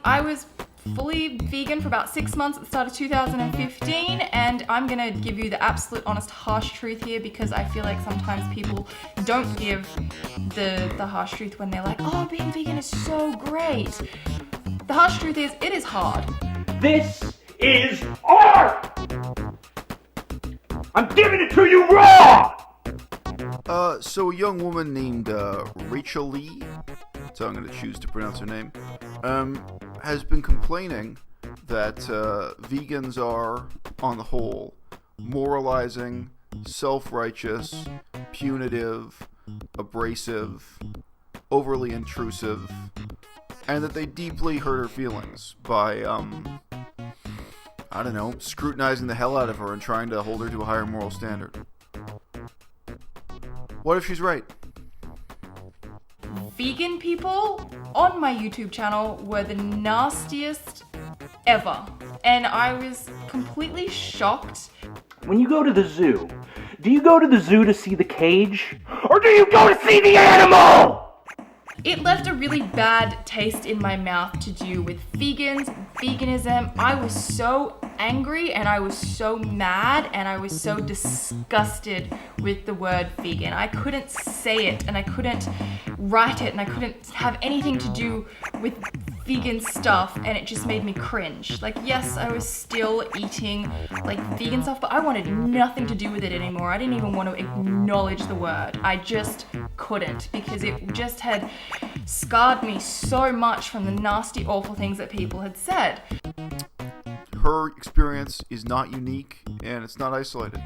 I was fully vegan for about 6 months at the start of 2015, and I'm gonna give you the absolute honest harsh truth here, because I feel like sometimes people don't give the harsh truth when they're like, oh, being vegan is so great. The harsh truth is, it is hard. This is art! I'm giving it to you raw! So a young woman named Rachelleea, so I'm going to choose to pronounce her name, has been complaining that vegans are, on the whole, moralizing, self-righteous, punitive, abrasive, overly intrusive, and that they deeply hurt her feelings by, scrutinizing the hell out of her and trying to hold her to a higher moral standard. What if she's right? Vegan people on my YouTube channel were the nastiest ever, and I was completely shocked. When you go to the zoo, do you go to the zoo to see the cage? Or do you go to see the animal? It left a really bad taste in my mouth to do with vegans, veganism. I was so angry, and I was so mad, and I was so disgusted with the word vegan. I couldn't say it, and I couldn't write it, and I couldn't have anything to do with vegan stuff, and it just made me cringe. Like, yes, I was still eating like vegan stuff, but I wanted nothing to do with it anymore. I didn't even want to acknowledge the word. I just couldn't, because it just had scarred me so much from the nasty, awful things that people had said. Her experience is not unique, and it's not isolated.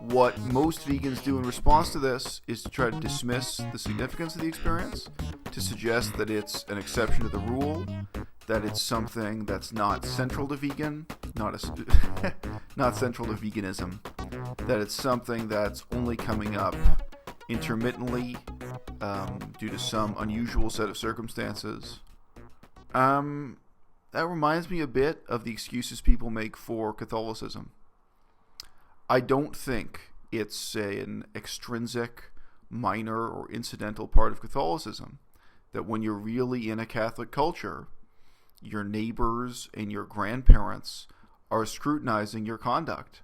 What most vegans do in response to this is to try to dismiss the significance of the experience, to suggest that it's an exception to the rule, that it's something that's not central to vegan, not central to veganism, that it's something that's only coming up intermittently due to some unusual set of circumstances. That reminds me a bit of the excuses people make for Catholicism. I don't think it's an extrinsic, minor, or incidental part of Catholicism that when you're really in a Catholic culture, your neighbors and your grandparents are scrutinizing your conduct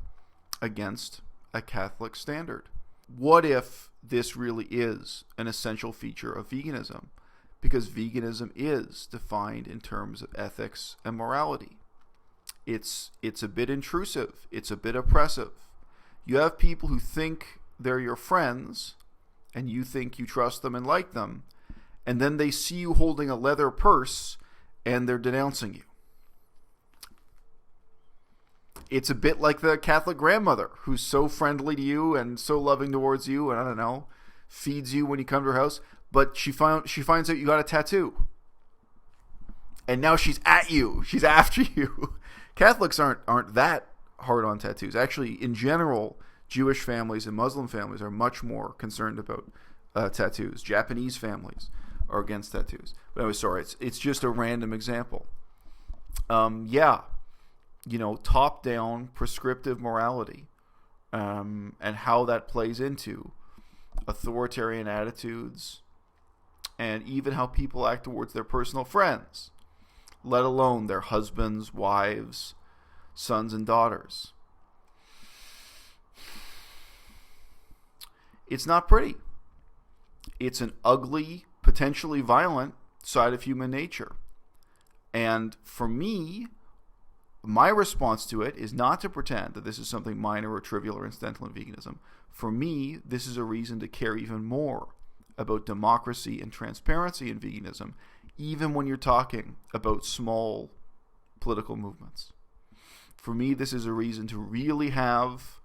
against a Catholic standard. What if this really is an essential feature of veganism? Because veganism is defined in terms of ethics and morality. It's a bit intrusive. It's a bit oppressive. You have people who think they're your friends, and you think you trust them and like them, and then they see you holding a leather purse, and they're denouncing you. It's a bit like the Catholic grandmother who's so friendly to you and so loving towards you, and feeds you when you come to her house. But she finds out you got a tattoo, and now she's at you. She's after you. Catholics aren't that hard on tattoos. Actually, in general, Jewish families and Muslim families are much more concerned about tattoos. Japanese families are against tattoos. But anyway, sorry, it's just a random example. Top-down prescriptive morality, and how that plays into authoritarian attitudes, and even how people act towards their personal friends, let alone their husbands, wives, sons, and daughters. It's not pretty. It's an ugly, potentially violent side of human nature. And for me, my response to it is not to pretend that this is something minor or trivial or incidental in veganism. For me, this is a reason to care even more about democracy and transparency in veganism, even when you're talking about small political movements. For me, this is a reason to really have,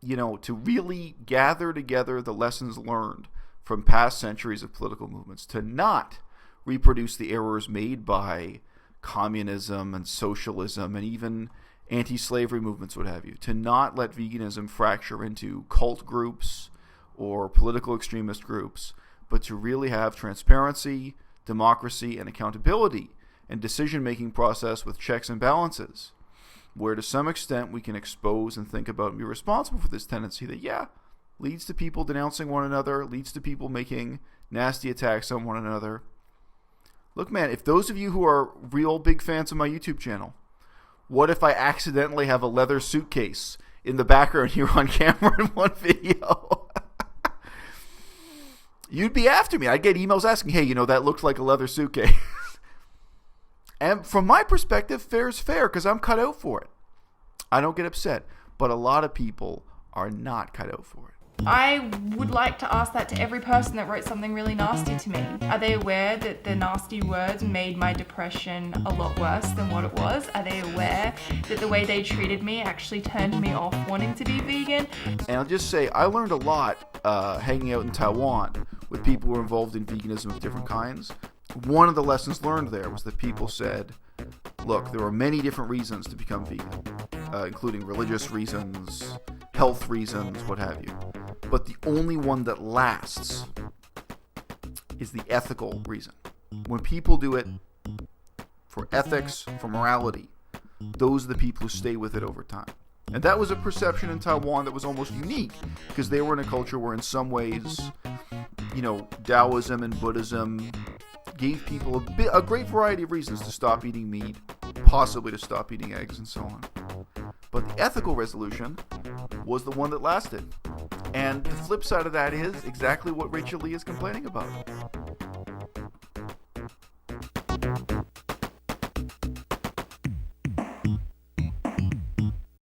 to really gather together the lessons learned from past centuries of political movements, to not reproduce the errors made by communism and socialism and even anti-slavery movements, what have you, to not let veganism fracture into cult groups or political extremist groups, but to really have transparency, democracy, and accountability and decision-making process with checks and balances, where to some extent we can expose and think about and be responsible for this tendency that, leads to people denouncing one another, leads to people making nasty attacks on one another. Look, man, if those of you who are real big fans of my YouTube channel, what if I accidentally have a leather suitcase in the background here on camera in one video? You'd be after me. I'd get emails asking, hey, that looks like a leather suitcase. And from my perspective, fair is fair because I'm cut out for it. I don't get upset. But a lot of people are not cut out for it. I would like to ask that to every person that wrote something really nasty to me. Are they aware that the nasty words made my depression a lot worse than what it was? Are they aware that the way they treated me actually turned me off wanting to be vegan? And I'll just say, I learned a lot hanging out in Taiwan with people who are involved in veganism of different kinds. One of the lessons learned there was that people said, look, there are many different reasons to become vegan, including religious reasons, health reasons, what have you. But the only one that lasts is the ethical reason. When people do it for ethics, for morality, those are the people who stay with it over time. And that was a perception in Taiwan that was almost unique because they were in a culture where in some ways, Taoism and Buddhism gave people a great variety of reasons to stop eating meat, possibly to stop eating eggs and so on. But the ethical resolution was the one that lasted. And the flip side of that is exactly what Rachelleea is complaining about.